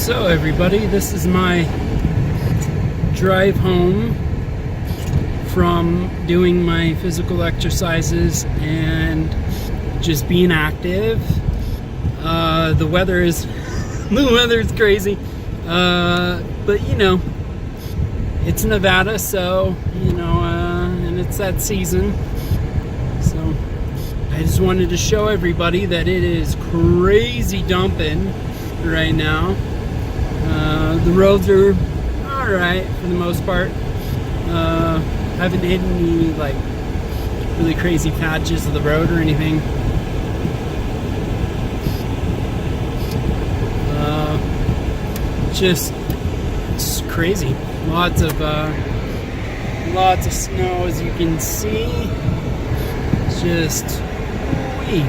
So everybody, this is my drive home from doing my physical exercises and just being active. The weather is crazy, but you know, it's Nevada, so you know, and it's that season. So I just wanted to show everybody that it is crazy dumping right now. The roads are alright for the most part. Haven't hit any like really crazy patches of the road or anything. It's crazy. Lots of snow, as you can see. It's just wee.